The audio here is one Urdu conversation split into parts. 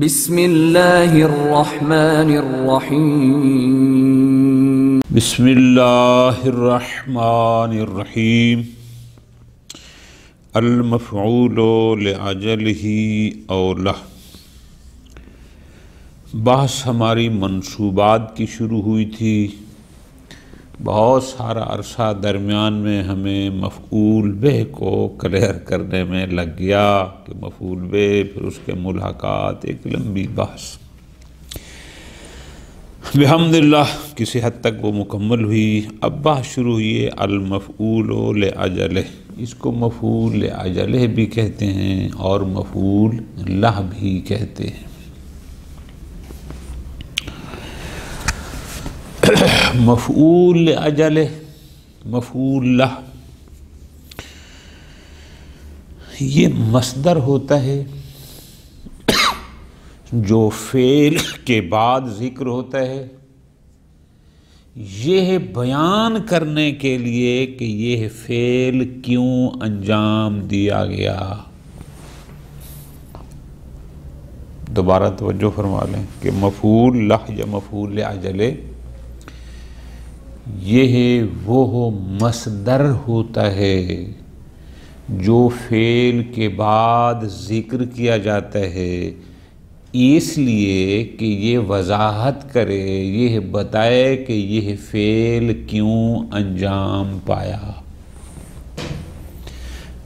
بسم اللہ الرحمن الرحیم بسم اللہ الرحمن الرحیم المفعول لأجلہ او لہ۔ بحث ہماری منصوبات کی شروع ہوئی تھی۔ بہت سارا عرصہ درمیان میں ہمیں مفعول بہ کو کلیئر کرنے میں لگ گیا کہ مفعول بہ پھر اس کے ملحقات، ایک لمبی بحث بحمداللہ کسی حد تک وہ مکمل ہوئی۔ اب بحث شروع ہوئی ہے المفعول لأجلہ۔ اس کو مفعول لأجلہ بھی کہتے ہیں اور مفعول لہ بھی کہتے ہیں۔ مفعول لأجلہ، مفعول لہ، یہ مصدر ہوتا ہے جو فعل کے بعد ذکر ہوتا ہے، یہ بیان کرنے کے لیے کہ یہ فعل کیوں انجام دیا گیا۔ دوبارہ توجہ فرما لیں کہ مفعول لہ یا مفعول لأجلہ یہ وہ مصدر ہوتا ہے جو فعل کے بعد ذکر کیا جاتا ہے، اس لیے کہ یہ وضاحت کرے، یہ بتائے کہ یہ فعل کیوں انجام پایا۔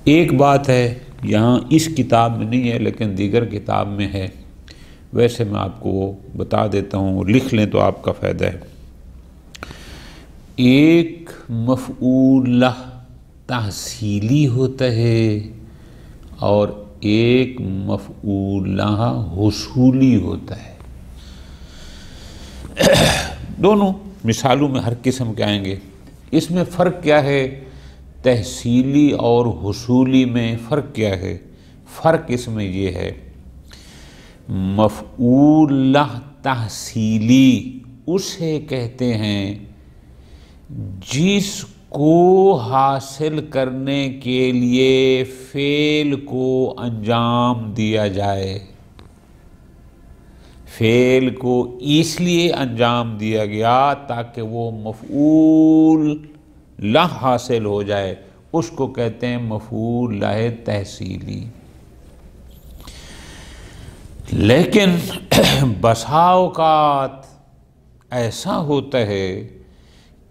ایک بات ہے یہاں اس کتاب میں نہیں ہے لیکن دیگر کتاب میں ہے، ویسے میں آپ کو بتا دیتا ہوں، لکھ لیں تو آپ کا فائدہ ہے۔ ایک مفعول لہ تحصیلی ہوتا ہے اور ایک مفعول لہ حصولی ہوتا ہے۔ دونوں مثالوں میں ہر قسم کے آئیں گے۔ اس میں فرق کیا ہے؟ تحصیلی اور حصولی میں فرق کیا ہے؟ فرق اس میں یہ ہے، مفعول لہ تحصیلی اسے کہتے ہیں جس کو حاصل کرنے کے لیے فعل کو انجام دیا جائے۔ فعل کو اس لیے انجام دیا گیا تاکہ وہ مفعول لہ حاصل ہو جائے، اس کو کہتے ہیں مفعول لہ تحصیلی۔ لیکن بسا اوقات ایسا ہوتا ہے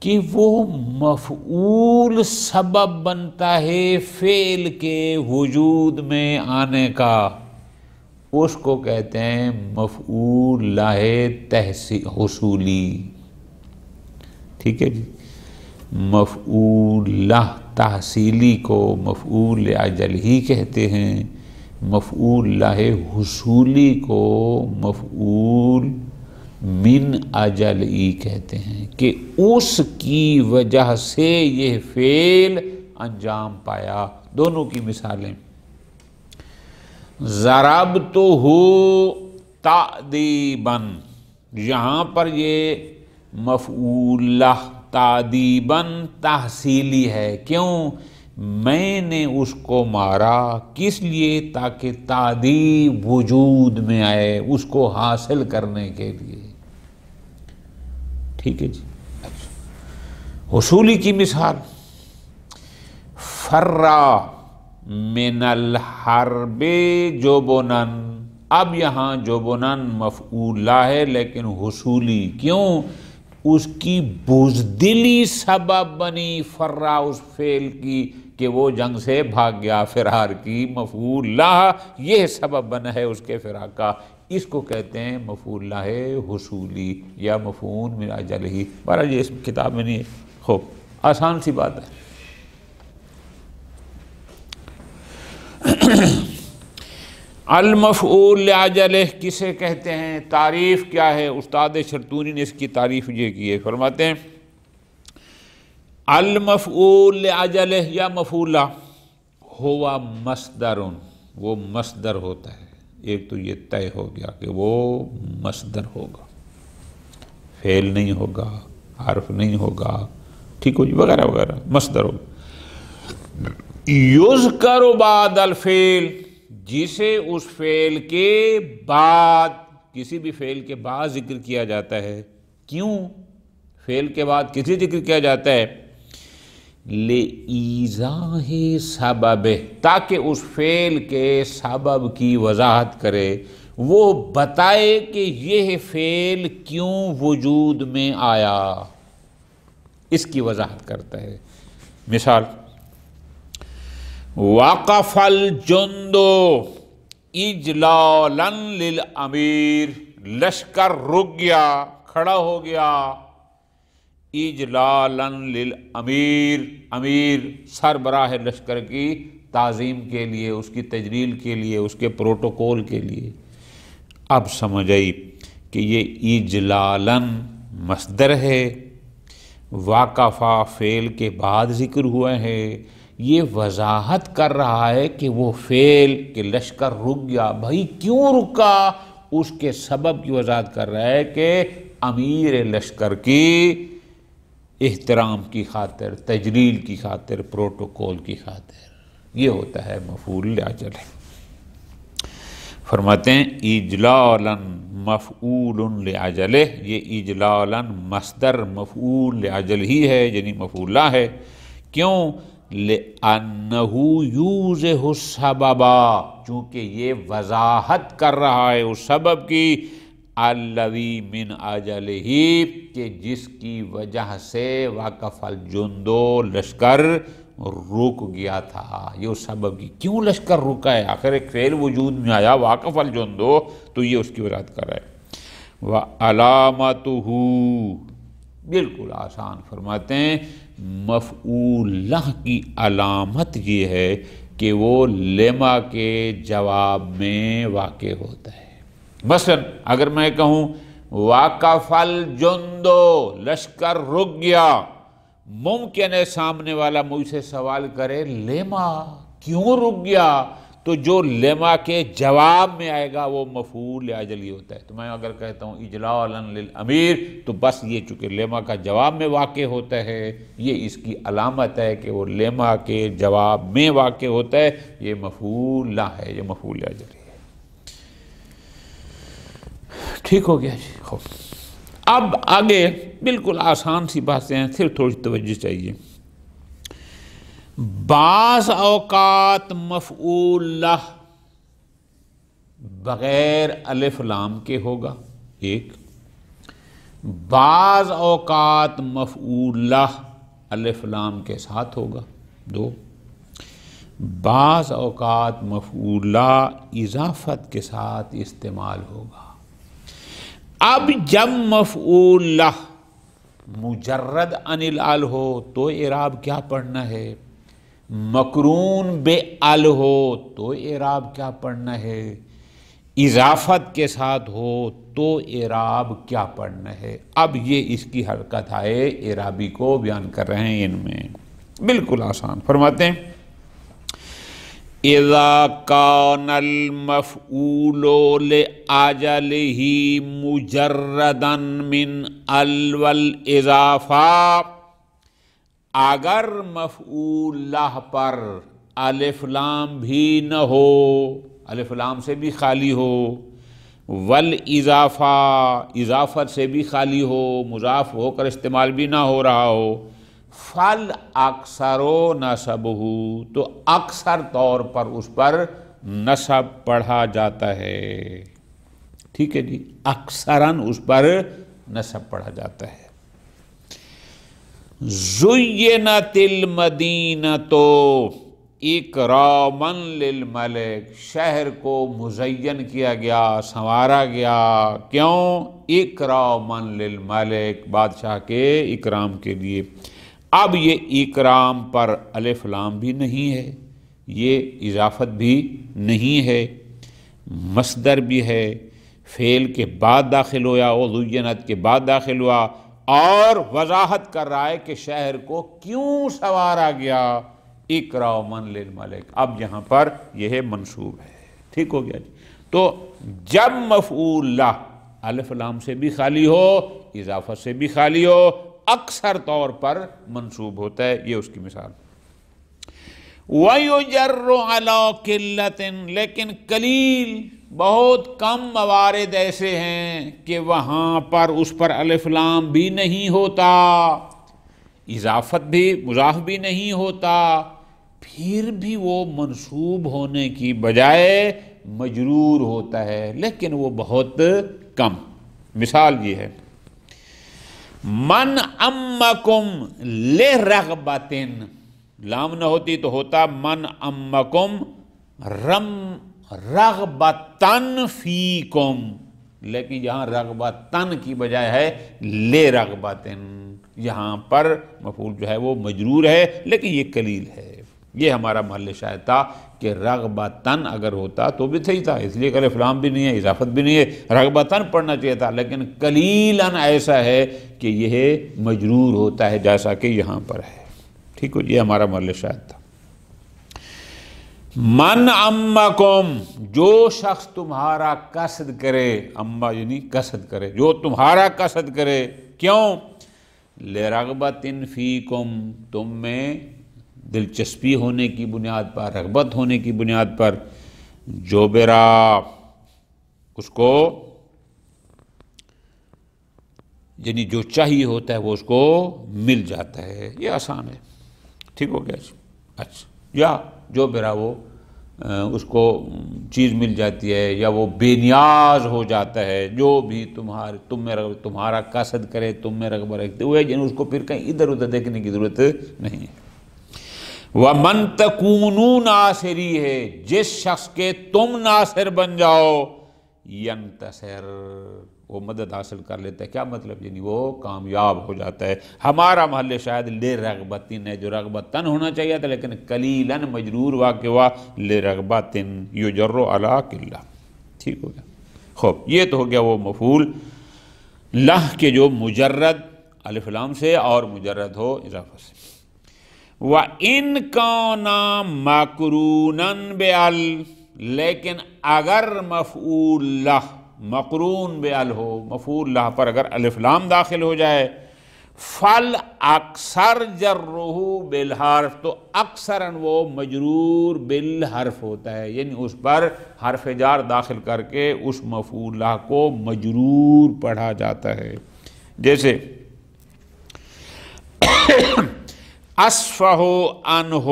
کہ وہ مفعول سبب بنتا ہے فعل کے وجود میں آنے کا، اس کو کہتے ہیں مفعول لہ حصولی۔ ٹھیک ہے جی، مفعول لہ تحصیلی کو مفعول لأجلہ کہتے ہیں، مفعول لہ حصولی کو مفعول من اجلہ کہتے ہیں کہ اس کی وجہ سے یہ فعل انجام پایا۔ دونوں کی مثالیں، ضربتہ تأدیباً، یہاں پر یہ مفعول لہ تأدیباً تحصیلی ہے۔ کیوں؟ میں نے اس کو مارا، کس لیے؟ تاکہ تأدیب وجود میں آئے، اس کو حاصل کرنے کے لیے۔ ٹھیک ہے جی۔ حصولی کی مثال، فرّا من الحرب جبناً، اب یہاں جبناً مفعول لہ ہے لیکن حصولی، کیوں؟ اس کی بزدلی سبب بنی فرّا اس فعل کی کہ وہ جنگ سے بھاگ گیا، فرار کی، مفعول لہ یہ سبب بنا ہے اس کے فرار کا، اس کو کہتے ہیں مفعول لہ حصولی یا مفعول من اجلہ۔ بہرحال یہ اس کتاب میں نہیں ہے، خوب آسان سی بات ہے۔ المفعول لأجلہ کسے کہتے ہیں؟ تعریف کیا ہے؟ استاد شرطونی نے اس کی تعریف یہ کی ہے، فرماتے ہیں المفعول لأجلہ یا مفعول لہ ہوا مصدر، وہ مصدر ہوتا ہے۔ ایک تو یہ طے ہو گیا کہ وہ مصدر ہوگا، فعل نہیں ہوگا، حرف نہیں ہوگا، ٹھیک ہو جی، وغیرہ وغیرہ، مصدر ہوگا۔ یذکر بعد الفعل، جسے اس فعل کے بعد، کسی بھی فعل کے بعد ذکر کیا جاتا ہے. کیوں فعل کے بعد کسی ذکر کیا جاتا ہے؟ لِإِيضَاحِ سَبَبِهِ، تاکہ اس فعل کے سبب کی وضاحت کرے، وہ بتائے کہ یہ فعل کیوں وجود میں آیا، اس کی وضاحت کرتا ہے. مثال، وَقَفَ الْجُنْدُ اِجْلَالًا لِلْأَمِيرِ، لشکر رک گیا، کھڑا ہو گیا، اجلالاً للامیر، امیر سربراہ لشکر کی تعظیم کے لیے، اس کی تجلیل کے لیے، اس کے پروٹوکول کے لیے. اب سمجھ آئی کہ یہ اجلالاً مصدر ہے، واقفہ فعل کے بعد ذکر ہوا ہے. یہ وضاحت کر رہا ہے کہ وہ فعل کہ لشکر رک گیا، بھائی کیوں رکا، اس کے سبب کی وضاحت کر رہا ہے کہ امیر لشکر کی احترام کی خاطر، تجلیل کی خاطر، پروٹوکول کی خاطر. یہ ہوتا ہے مفعول لاجل. فرماتے ہیں اجلالاً مفعول لاجلہ، یہ اجلالاً مصدر مفعول لاجل ہی ہے، یعنی مفعول لا ہے. کیوں؟ لِأَنَّهُ يُوضِحُ السَّبَبَ، چونکہ یہ وضاحت کر رہا ہے اس سبب کی، الَّذِي مِنْ أَجَلِهِ، کہ جس کی وجہ سے وَقَفَ الْجُنْدُ، لشکر رک گیا تھا. یہ اس سبب کی، کیوں لشکر رکا ہے، آخر ایک فعل وجود میں آیا وَقَفَ الْجُنْدُ، تو یہ اس کی وضاحت کر رہا ہے. وَعَلَامَتُهُ، بالکل آسان. فرماتے ہیں مفعول لہ کی علامت یہ ہے کہ وہ لما کے جواب میں واقع ہوتا ہے. مثلا اگر میں کہوں وَقَفَ الْجُنْدُ، لشکر رک گیا، ممکن ہے سامنے والا مجھ سے سوال کرے لما، کیوں رک گیا؟ تو جو لما کے جواب میں آئے گا وہ مفعول لاجلی ہوتا ہے. تو میں اگر کہتا ہوں اجلالاً للامیر، تو بس یہ چونکہ لما کا جواب میں واقع ہوتا ہے، یہ اس کی علامت ہے کہ وہ لما کے جواب میں واقع ہوتا ہے. یہ مفعول لا ہے، یہ مفعول لاجلی ہے. ٹھیک ہو گیا جی. خوب، اب آگے بالکل آسان سی باتیں ہیں، صرف تھوڑی توجہ چاہیے. بعض اوقات مفعول لہ بغیر الف لام کے ہوگا، ایک. بعض اوقات مفعول لہ الف لام کے ساتھ ہوگا، دو. بعض اوقات مفعول لہ اضافت کے ساتھ استعمال ہوگا. اب جب مفعول لہ مجرد عن الال ہو تو اعراب کیا پڑھنا ہے، مقرون بے ال ہو تو اعراب کیا پڑھنا ہے، اضافت کے ساتھ ہو تو اعراب کیا پڑھنا ہے. اب یہ اس کی حرکت ہے، اعرابی کو بیان کر رہے ہیں ان میں. بالکل آسان. فرماتے ہیں اذا کان المفعول لأجلہ مجردا من ال والاضافہ، اگر مفعول لہ پر الف لام بھی نہ ہو، الف لام سے بھی خالی ہو، والاضافہ، اضافت سے بھی خالی ہو، مضاف ہو کر استعمال بھی نہ ہو رہا ہو، فَالْأَكْثَرُ نَصَبُهُ، تو اکثر طور پر اس پر نصب پڑھا جاتا ہے. ٹھیک ہے جی، اکثراً اس پر نصب پڑھا جاتا ہے. زُيِّنَتِ الْمَدِينَةُ اِكْرَامًا لِلْمَلِكِ، شہر کو مزین کیا گیا، سنوارا گیا. کیوں؟ اِكْرَامًا لِلْمَلِكِ، بادشاہ کے اکرام کے لیے. اب یہ اکرام پر الف لام بھی نہیں ہے، یہ اضافت بھی نہیں ہے، مصدر بھی ہے، فعل کے بعد داخل ہوا، اور زینت کے بعد داخل ہوا، اور وضاحت کر رہا ہے کہ شہر کو کیوں سنوارا گیا، اکراما للملک. اب یہاں پر یہ منصوب ہے. ٹھیک ہو گیا جی. تو جب مفعول لہ الف لام سے بھی خالی ہو، اضافت سے بھی خالی ہو، اکثر طور پر منصوب ہوتا ہے. یہ اس کی مثال. وَيُجَرُّ عَلَىٰ قِلَّةٍ، لیکن قلیل بہت کم موارد ایسے ہیں کہ وہاں پر اس پر الف لام بھی نہیں ہوتا، اضافت بھی مضاف بھی نہیں ہوتا، پھر بھی وہ منصوب ہونے کی بجائے مجرور ہوتا ہے، لیکن وہ بہت کم۔ مثال یہ ہے، من امکم لرغبتن، لام نہ ہوتی تو ہوتا من امکم رغبتن فیکم، لیکن یہاں رغبتن کی بجائے ہے لرغبتن، یہاں پر مفعول جو ہے وہ مجرور ہے، لیکن یہ قلیل ہے۔ یہ ہمارا محل شاہد تھا کہ رغبتن اگر ہوتا تو بھی صحیح تھا، اس لیے کہ الف لام بھی نہیں ہے، اضافت بھی نہیں ہے، رغبتن پڑھنا چاہیے تھا، لیکن قلیلاً ایسا ہے کہ یہ مجرور ہوتا ہے جیسا کہ یہاں پر ہے۔ ٹھیک ہو، یہ ہمارا محل شاہد تھا۔ من امکم، جو شخص تمہارا قصد کرے، اما یعنی قصد کرے، جو تمہارا قصد کرے، کیوں؟ لرغبت فیکم، تم میں دلچسپی ہونے کی بنیاد پر، رغبت ہونے کی بنیاد پر، جو برا اس کو یعنی جو چاہیے ہوتا ہے وہ اس کو مل جاتا ہے، یہ آسان ہے۔ ٹھیک ہو گیا جی؟ اچھا، یا جو برا وہ اس کو چیز مل جاتی ہے، یا وہ بے نیاز ہو جاتا ہے، جو بھی تم میں تمہارا قصد کرے، تم میں رغبت رکھتے ہوئے، یعنی اس کو پھر کہیں ادھر ادھر دیکھنے کی ضرورت نہیں ہے۔ وَمَن تَكُونُوا ناصری ہے، جس شخص کے تم ناصر بن جاؤ، ینتصر، وہ مدد حاصل کر لیتا ہے۔ کیا مطلب؟ یعنی وہ کامیاب ہو جاتا ہے۔ ہمارا محل شاید لرغبتن ہے، جو رغبتن ہونا چاہیے تھا، لیکن قلیلاً مجرور واقع ہوا لرغبتن، یجر علی قلہ۔ ٹھیک ہو گیا؟ خوب، یہ تو ہو گیا وہ مفعول لہ کے جو مجرد الف لام سے اور مجرد ہو اضافہ سے۔ وَإِن كَانَ مَقْرُونًا بِأَلْ، لیکن اگر مفعول لہ مقرون بِأَلْ ہو، مفعول لہ پر اگر الف لام داخل ہو جائے، فل اکثر جرہ بالحرف، تو اکثراً وہ مجرور بالحرف ہوتا ہے، یعنی اس پر حرف جار داخل کر کے اس مفعول لہ کو مجرور پڑھا جاتا ہے۔ جیسے اسفہ عنہ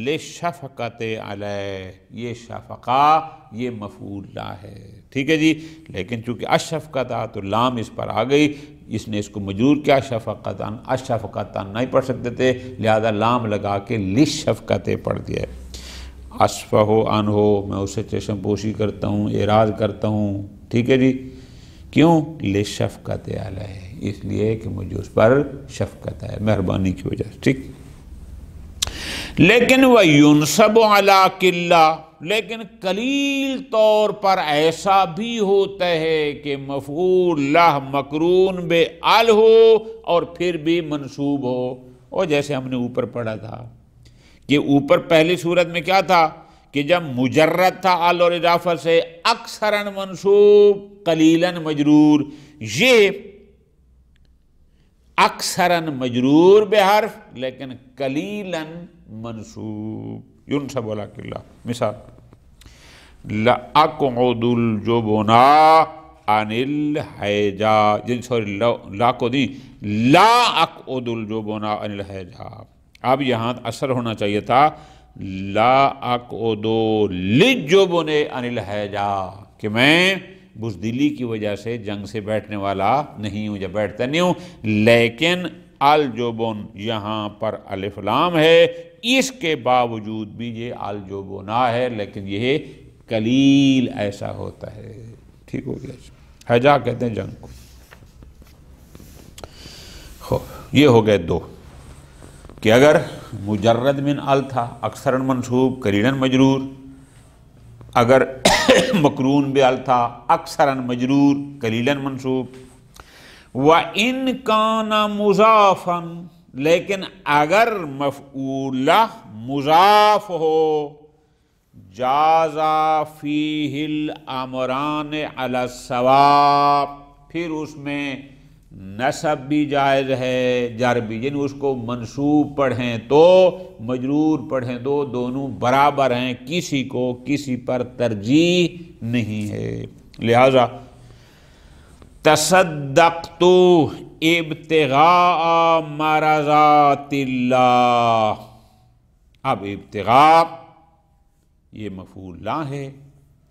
لشفقت علیہ، یہ شفقہ یہ مفعول لہ ہے، ٹھیک ہے جی، لیکن چونکہ اشفقت تو لام اس پر آ گئی، اس نے اس کو مجرور کیا، شفقتاً، اشفقتاً نہیں پڑھ سکتے تھے، لہذا لام لگا کے لشفقت پڑھ دیا ہے۔ اسفہ عنہ، میں اسے چشم پوشی کرتا ہوں، اعراض کرتا ہوں، ٹھیک ہے جی، کیوں؟ لشفقت علیہ، اس لیے کہ مجھے اس پر شفقت ہے، مہربانی کی وجہ سے، ٹھیک۔ لیکن وَيُنْصَبُ عَلَىٰ قِلَّةٍ، لیکن قلیل طور پر ایسا بھی ہوتا ہے کہ مفعول لہ مقرون بے ال ہو اور پھر بھی منصوب ہو، اور جیسے ہم نے اوپر پڑھا تھا کہ اوپر پہلی صورت میں کیا تھا کہ جب مجرد تھا ال اور اضافہ سے، اکثراً منصوب قلیلاً مجرور، یہ اکثراً مجرور بحرف لیکن قلیلاً منصوب، ینصب علی قلہ۔ مثال لَأَقْعُدُ الْجُبْنَ عَنِ الْحَیْجَا، سوری لا کو دی، لا اقعد الجبن عن الحیجا، اب یہاں اثر ہونا چاہیے تھا لا اقعد للجبن عن الحیجا، کہ میں بزدلی کی وجہ سے جنگ سے بیٹھنے والا نہیں ہوں، یا بیٹھتا نہیں ہوں، لیکن الجبن یہاں پر الف لام ہے، اس کے باوجود بھی یہ الجبنا ہے، لیکن یہ قلیل ایسا ہوتا ہے، ٹھیک ہو گیا۔ حجا کہتے ہیں جنگ کو۔ یہ ہو گئے دو، کہ اگر مجرد من ال تھا اکثراً منصوب قلیلاً مجرور، اگر مقرون بے ال تھا اکثراً مجرور قلیلاً منصوب۔ وَإِن كَانَ مُضَافًا، لیکن اگر مفعول مضاف ہو، جازا فیہ الامران علی الصواب، پھر اس میں نصب بھی جائز ہے، جر بھی، یعنی اس کو منصوب پڑھیں تو مجرور پڑھیں تو دونوں برابر ہیں، کسی کو کسی پر ترجیح نہیں ہے۔ لہذا تصدقت ابتغاء مرضات اللہ، اب ابتغاء یہ مفعول لا ہے،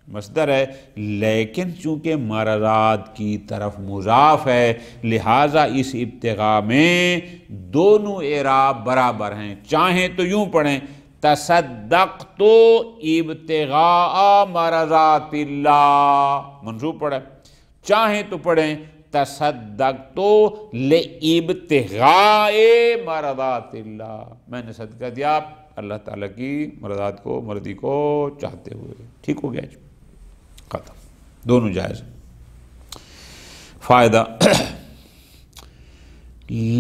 مصدر ہے، لیکن چونکہ مرضات کی طرف مضاف ہے لہٰذا اس ابتغاء میں دونوں اعراب برابر ہیں۔ چاہیں تو یوں پڑھیں تصدقت ابتغاء مرضات اللہ، منصوب پڑھیں، چاہیں تو پڑھیں تصدقت لابتغاء مرضات اللہ، میں نے صدقہ دیا اللہ تعالیٰ کی مرضات کو، مرضی کو چاہتے ہوئے۔ ٹھیک ہو گیا جی، ختم، دونوں جائز۔ فائدہ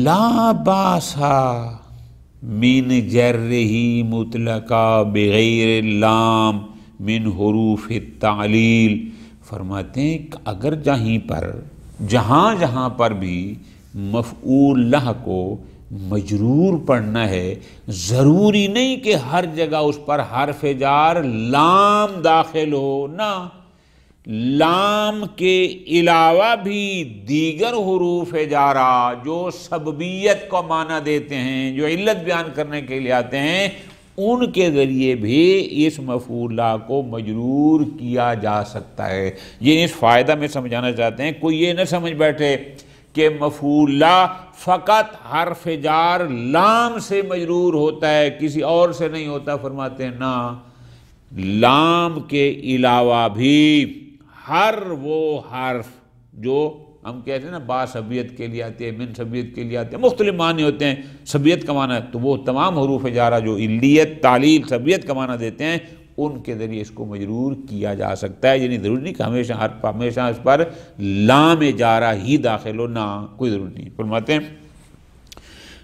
لا باسا من جرہ مطلقا بغیر اللام من حروف التعلیل، فرماتے ہیں کہ اگر جہاں پر بھی مفعول لہ کو مجرور پڑھنا ہے، ضروری نہیں کہ ہر جگہ اس پر حرف جار لام داخل ہو، نہ، لام کے علاوہ بھی دیگر حروف جارہ جو سببیت کو معنی دیتے ہیں، جو علت بیان کرنے کے لیے آتے ہیں، ان کے ذریعے بھی اس مفعولہ کو مجرور کیا جا سکتا ہے۔ یہ اس فائدہ میں سمجھانا چاہتے ہیں، کوئی یہ نہ سمجھ بیٹھے کہ مفعولہ فقط حرف جار لام سے مجرور ہوتا ہے، کسی اور سے نہیں ہوتا۔ فرماتے ہیں نا، لام کے علاوہ بھی ہر وہ حرف جو ہم کہتے ہیں نا با سبیت کے لیے آتے ہیں، من سبیت کے لیے آتے ہیں، مختلف معنی ہوتے ہیں، سبیت کا معنی ہے تو وہ تمام حروف جارہ جو علیت، تعلیل، سبیت کا معنی دیتے ہیں، ان کے ذریعے اس کو مجرور کیا جا سکتا ہے۔ یعنی ضروری نہیں کہ ہمیشہ اس پر لام جارہ ہی داخل ہو، نہ، کوئی ضرورت نہیں۔ فرماتے ہیں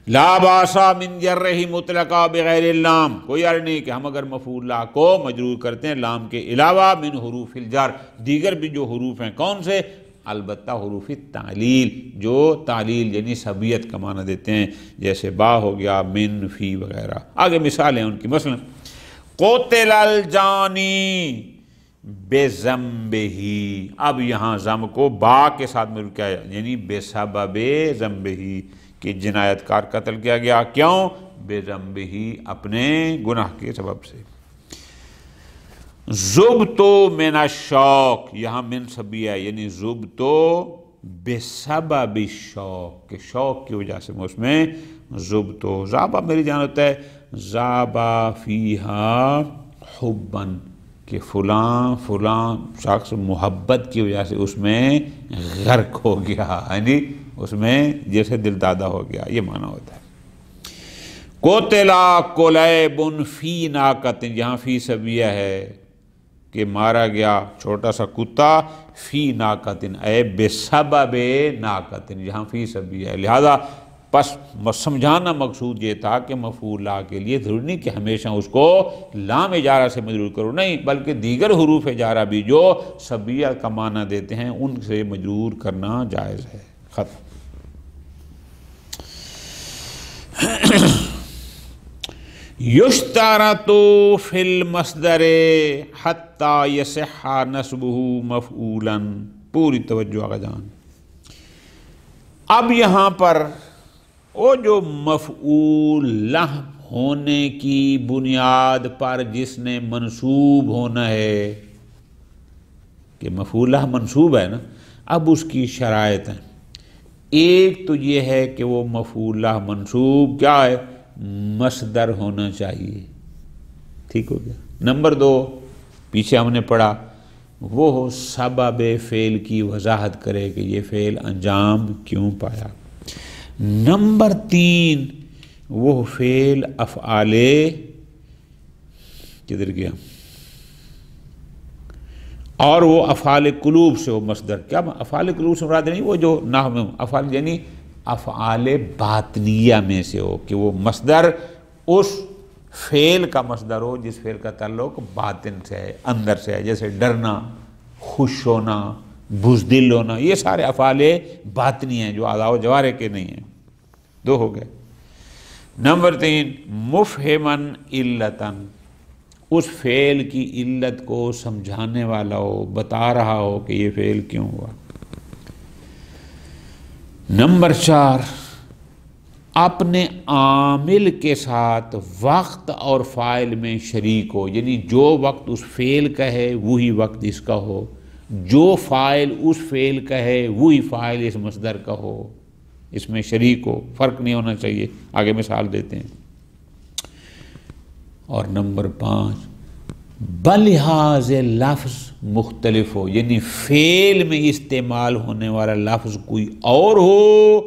لا باسا من جرہ مطلقا بغیر اللام، کوئی عرض نہیں کہ ہم اگر مفعول لا کو مجرور کرتے ہیں لام کے علاوہ من حروف الجر، دیگر بھی جو حروف ہیں، کون سے؟ البتہ حروف تعلیل، جو تعلیل یعنی سبیت کا معنی دیتے ہیں، جیسے با ہو گیا، من، فی وغیرہ۔ آگے مثال ہیں ان کی، مثلا قتل الجانی بذنبہ، اب یہاں ضم کو با کے ساتھ مل کیا ہے، یعنی بسبب ذنبہ، کہ جنایت کار قتل کیا گیا، کیوں؟ بذنبہ، اپنے گناہ کے سبب سے۔ ذبتو من الشوق، یہاں من سبیہ ہے، یعنی ذبتو بسبب الشوق، کہ شوق کی وجہ سے اس میں ذبتو، ذابہ میری جان ہوتا ہے ذابہ فیہا حباً، کہ فلاں شخص محبت کی وجہ سے اس میں غرق ہو گیا، یعنی اس میں جیسے دل دادہ ہو گیا، یہ معنی ہوتا ہے۔ قتلا کلیب فی ناقۃ، یہاں فی سبیہ ہے کہ مارا گیا چھوٹا سا کتا، فی ناقۃ اے بسبب ناقۃ، یہاں فی سبیہ ہے۔ لہذا پس سمجھانا مقصود یہ تھا کہ مفعول لا کے لیے ضروری نہیں کہ ہمیشہ اس کو لام جارہ سے مجرور کرو، نہیں، بلکہ دیگر حروف جارہ بھی جو سبیہ کا معنی دیتے ہیں ان سے مجرور کرنا جائز ہے۔ ختم۔ یشترط فی المصدر حتی یصح نصبہ مفعولا، پوری توجہ آقا جان۔ اب یہاں پر وہ جو مفعول لہ ہونے کی بنیاد پر جس نے منصوب ہونا ہے، کہ مفعول لہ منصوب ہے نا، اب اس کی شرائط ہیں۔ ایک تو یہ ہے کہ وہ مفعول لہ منصوب کیا ہے؟ مصدر ہونا چاہیے، ٹھیک ہو گیا۔ نمبر دو، پیچھے ہم نے پڑھا، وہ ہو سبب فعل کی وضاحت کرے کہ یہ فعل انجام کیوں پایا۔ نمبر تین، وہ فعل افعال، کدھر گیا، اور وہ افعال قلوب سے ہو مصدر۔ کیا افعال قلوب سے مراد نہیں وہ جو نحو میں افعال، یعنی افعال باطنیہ میں سے ہو، کہ وہ مصدر اس فعل کا مصدر ہو جس فعل کا تعلق باطن سے ہے، اندر سے ہے، جیسے ڈرنا، خوش ہونا، بزدل ہونا، یہ سارے افعال باطنی ہیں جو اعضاء و جوارح کے نہیں ہیں. 2 ہو گئے. نمبر 3 مفہمن علتن، اس فعل کی علت کو سمجھانے والا ہو، بتا رہا ہو کہ یہ فعل کیوں ہوا. نمبر 4 اپنے عامل کے ساتھ وقت اور فاعل میں شریک ہو، یعنی جو وقت اس فعل کا ہے وہی وقت اس کا ہو، جو فاعل اس فعل کا ہے وہی فاعل اس مصدر کا ہو، اس میں شریک ہو، فرق نہیں ہونا چاہیے. آگے مثال دیتے ہیں. اور نمبر 5 بلحاظ لفظ مختلف ہو، یعنی فعل میں استعمال ہونے والا لفظ کوئی اور ہو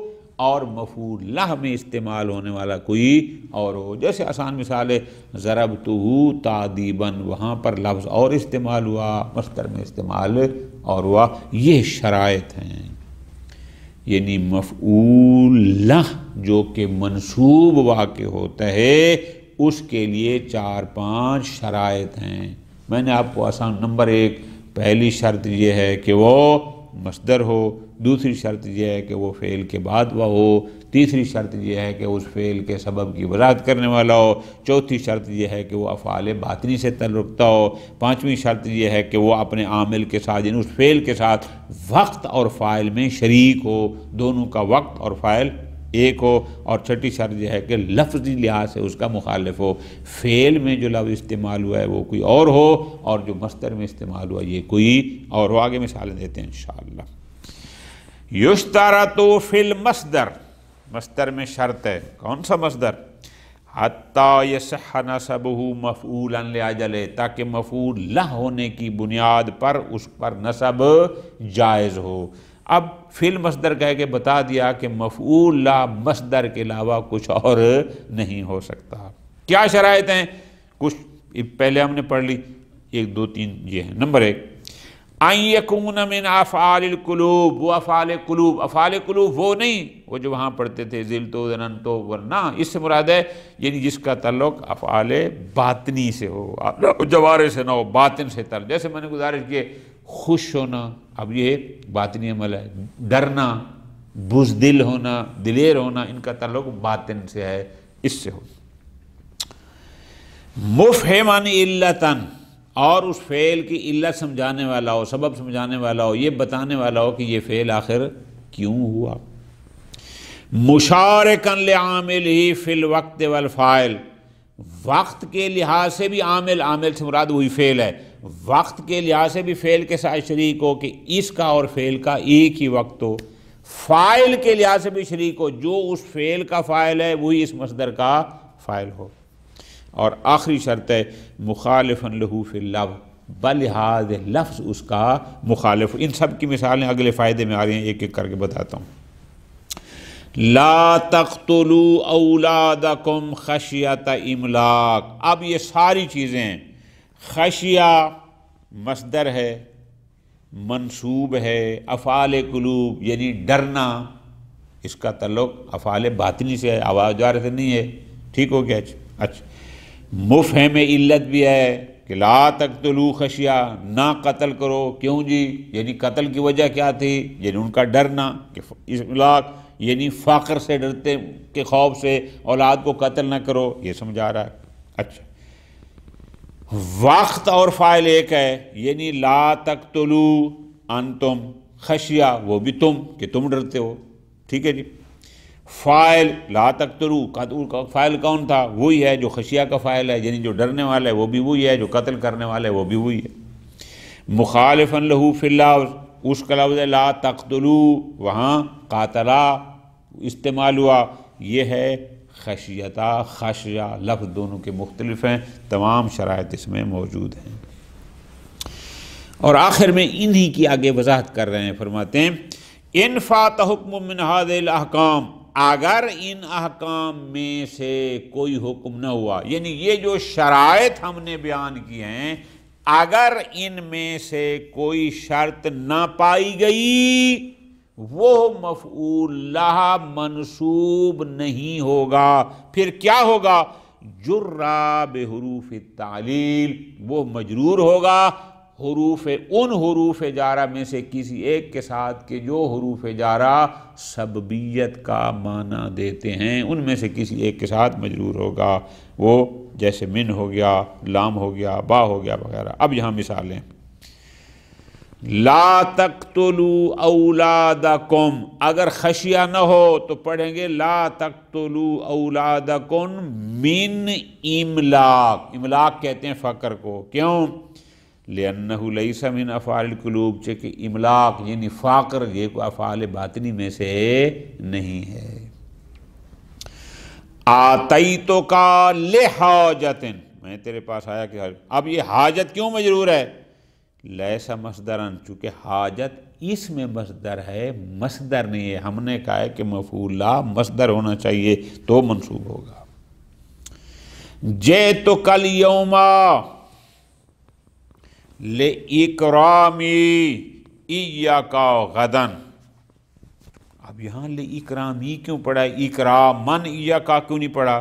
اور مفعول لہ میں استعمال ہونے والا کوئی اور ہو. جیسے آسان مثال ہے ضربتہ تعدیبا، وہاں پر لفظ اور استعمال ہوا، مصدر میں استعمال اور ہوا. یہ شرائط ہیں. یعنی مفعول لہ جو کہ منصوب واقع ہوتا ہے اس کے لیے 4-5 شرائط ہیں. میں نے آپ کو آسان. نمبر 1 پہلی شرط یہ ہے کہ وہ مصدر ہو، دوسری شرط یہ ہے کہ وہ فعل کے بعد وہ ہو، تیسری شرط یہ ہے کہ اس فعل کے سبب کی وضاحت کرنے والا ہو، چوتھی شرط یہ ہے کہ وہ افعال باطنی سے تعلق رکھتا ہو، پانچویں شرط یہ ہے کہ وہ اپنے عامل کے ساتھ یعنی اس فعل کے ساتھ وقت اور فاعل میں شریک ہو، دونوں کا وقت اور فاعل ایک ہو، اور چھٹی شرط یہ ہے کہ لفظی لحاظ سے اس کا مخالف ہو. فعل میں جو لفظ استعمال ہوا ہے وہ کوئی اور ہو اور جو مصدر میں استعمال ہوا یہ کوئی اور ہو. آگے مثالیں دیتے ہیں انشاءاللہ. یشترط فی المصدر، مصدر میں شرط ہے. کون سا مصدر؟ حتی یصح نسبہ مفعولا لاجلہ، تاکہ مفعول لہ ہونے کی بنیاد پر اس پر نسب جائز ہو. اب فی المصدر کہہ کے بتا دیا کہ مفعول لہ مصدر کے علاوہ کچھ اور نہیں ہو سکتا. کیا شرائط ہیں؟ کچھ پہلے ہم نے پڑھ لی، 1 2 3 یہ ہیں. نمبر 1 ان یکون من افعال القلوب، وہ افعال قلوب. افعال قلوب وہ نہیں وہ جو وہاں پڑھتے تھے ذل تو ذنن تو، ورنہ اس سے مراد ہے یعنی جس کا تعلق افعال باطنی سے ہو، جوارح سے نہ ہو، باطن سے تعلق. جیسے میں نے گزارش کی خوش ہونا، اب یہ باطنی عمل ہے. ڈرنا، بزدل ہونا، دلیر ہونا، ان کا تعلق باطن سے ہے، اس سے ہو. مفہمن علتن، اور اس فعل کی علت سمجھانے والا ہو، سبب سمجھانے والا ہو، یہ بتانے والا ہو کہ یہ فعل آخر کیوں ہوا. مشارکن لعاملہ فی الوقت والفاعل، وقت کے لحاظ سے بھی عامل سے مراد وہی فعل ہے، وقت کے لحاظ سے بھی فعل کے ساتھ شریک ہو کہ اس کا اور فعل کا ایک ہی وقت ہو، فاعل کے لحاظ سے بھی شریک ہو، جو اس فعل کا فاعل ہے وہی اس مصدر کا فاعل ہو. اور آخری شرط ہے مخالفن لہ فی اللفظ، بلحاظ لفظ اس کا مخالف. ان سب کی مثالیں اگلے فائدے میں آ رہی ہیں، ایک ایک کر کے بتاتا ہوں. لا تقتلوا اولادکم خشیۃ املاق. اب یہ ساری چیزیں، خشیہ مصدر ہے، منصوب ہے، افعال قلوب یعنی ڈرنا، اس کا تعلق افعال باطنی سے ہے، آواز جار سے نہیں ہے. ٹھیک ہو گیا؟ اچھا. مفہم علت بھی ہے کہ لا تقتلوا خشیہ، نہ قتل کرو. کیوں جی؟ یعنی قتل کی وجہ کیا تھی؟ یعنی ان کا ڈرنا، کہ املاق یعنی فقر سے ڈرتے کے خوف سے اولاد کو قتل نہ کرو، یہ سمجھا رہا ہے. اچھا. وقت اور فاعل ایک ہے، یعنی لا تقتلوا انتم خشیہ، وہ بھی تم کہ تم ڈرتے ہو. ٹھیک ہے جی. فاعل لا تقتلوا، فاعل کون تھا؟ وہی ہے جو خشیہ کا فاعل ہے، یعنی جو ڈرنے والا ہے وہ بھی وہی ہے، جو قتل کرنے والا ہے وہ بھی وہی ہے. مخالفا لہ فی اللفظ، اس کا لفظ ہے لا تقتلوا، وہاں قاتلا استعمال ہوا، یہ ہے خشیتا، خشیہ. لفظ دونوں کے مختلف ہیں، تمام شرائط اس میں موجود ہیں. اور آخر میں انہی کی آگے وضاحت کر رہے ہیں، فرماتے ہیں ان فات حکم من هذه الاحکام، اگر ان احکام میں سے کوئی حکم نہ ہوا، یعنی یہ جو شرائط ہم نے بیان کی ہیں، اگر ان میں سے کوئی شرط نہ پائی گئی، وہ مفعول لہ منصوب نہیں ہوگا. پھر کیا ہوگا؟ جرا بحروف التعلیل، وہ مجرور ہوگا ان حروف جارہ میں سے کسی ایک کے ساتھ کہ جو حروف جارہ سببیت کا معنی دیتے ہیں، ان میں سے کسی ایک کے ساتھ مجرور ہوگا، وہ جیسے من ہو گیا، لام ہو گیا، با ہو گیا وغیرہ۔ اب یہاں مثالیں، لا تقتلوا اولادکم، اگر خشیہ نہ ہو تو پڑھیں گے لا تقتلوا اولادکم من املاق، املاق کہتے ہیں فقر کو، کیوں؟ لأنه ليس من افعال القلوب، چونکہ املاق یعنی فقر یہ کوئی افعال باطنی میں سے نہیں ہے۔ آتیتک لحاجت، میں تیرے پاس آیا کہ اب یہ حاجت کیوں مجرور ہے؟ لیس مصدرن، چونکہ حاجت اس میں مصدر ہے، مصدر نہیں ہے، ہم نے کہا ہے کہ مفعول لا مصدر ہونا چاہیے تو منصوب ہوگا۔ جئتک الیوم لِإِكْرَامِ إِيَّاكَ غَدًا، اب یہاں لِإِكْرَامِ کیوں پڑھا ہے؟ اِكْرَامًا إِيَّاكَ کیوں نہیں پڑھا؟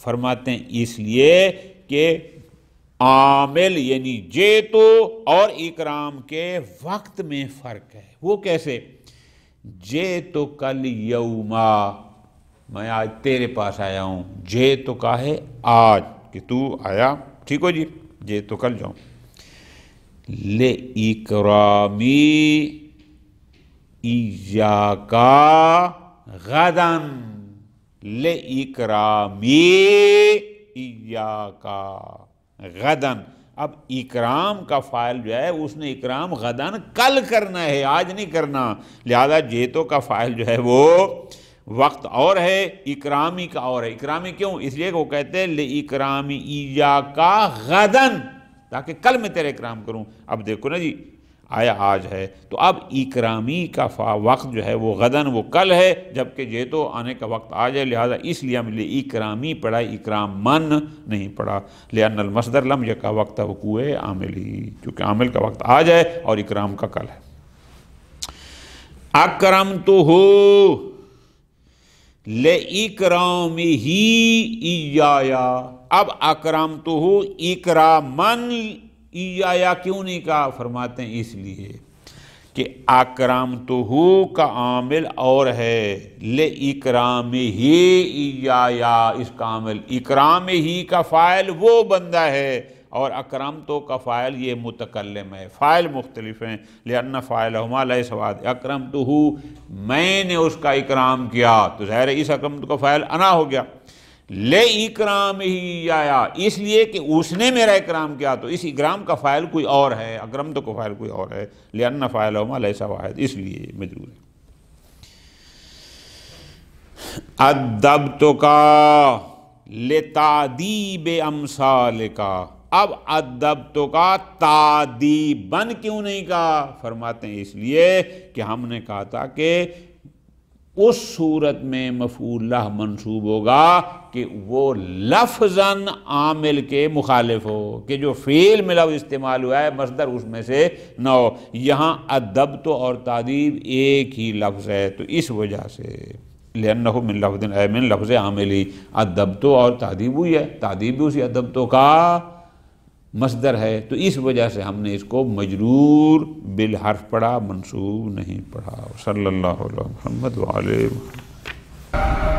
فرماتے ہیں اس لیے کہ عامل یعنی جیتو اور اکرام کے وقت میں فرق ہے۔ وہ کیسے؟ جیتو کل یوما، میں آج تیرے پاس آیا ہوں، جیتو کا ہے آج کہ تو آیا، ٹھیک ہو جی، جیتو کل جاؤں۔ لے اکرامی ایاکا غدن، لے اکرامی ایاکا غدن، اب اکرام کا فاعل جو ہے اس نے اکرام غدن کل کرنا ہے، آج نہیں کرنا، لہذا جیتو کا فاعل جو ہے وہ وقت اور ہے، اکرامی کا اور ہے۔ اکرامی کیوں؟ اس لیے کہ وہ کہتے ہیں لِإِكْرَامِ إِيَّاكَ غَدًا، تاکہ کل میں تیرے اکرام کروں۔ اب دیکھو نا جی، آیا آج ہے تو اب اکرامی کا وقت جو ہے وہ غدن وہ کل ہے، جبکہ جیتو آنے کا وقت آ جائے، لہذا اس لیے ہم اکرامی پڑھا، اکرام من نہیں پڑھا، لأن المصدر لم یکا وقت وقوع عاملی، کیونکہ عامل کا وقت آ جائے اور اکرام کا کل ہے۔ اکرمتہ لِإِكْرَامِهِ إِيَّايَ، اب اکرمتہ اکرامن ایایا کیوں نہیں کہا؟ فرماتے ہیں اس لیے کہ اکرمتہ کا عامل اور ہے، لِإِكْرَامِهِ إِيَّايَ، اس کا عامل اکرامہ کا فاعل وہ بندہ ہے، اور اکرمتو کا فاعل یہ متکلم ہے، فاعل مختلف ہیں، لأن فاعلہما لیس واحد۔ اکرمتہ میں نے اس کا اکرام کیا، تو ظاہر ہے اس اکرمتو کا فاعل انا ہو گیا، لِإِكْرَامِهِ إِيَّايَ اس لیے کہ اس نے میرا اکرام کیا، تو اس اکرام کا فاعل کوئی اور ہے، اکرمتو کا فاعل کوئی اور ہے، لأن فاعلہما لیس واحد، اس لیے مجرور ہے۔ ادبتک لِتَعْدِیبِ امثالک، اب ادبتک تعدیباً کیوں نہیں کہا؟ فرماتے ہیں اس لیے کہ ہم نے کہا تھا کہ اس صورت میں مفعول لہ منصوب ہوگا کہ وہ لفظاً عامل کے مخالف ہو، کہ جو فعل میں لفظ استعمال ہوا ہے مصدر اس میں سے نہ ہو۔ یہاں ادبت اور تعدیب ایک ہی لفظ ہے، تو اس وجہ سے لأنہ من لفظ اے من لفظ عاملی، ادبت اور تعدیب ہوئی ہے، تعدیب بھی اسی ادبت کا مصدر ہے، تو اس وجہ سے ہم نے اس کو مجرور بالحرف پڑھا، منصوب نہیں پڑھا۔ صلی اللہ علیہ محمد وعلیہ محمد۔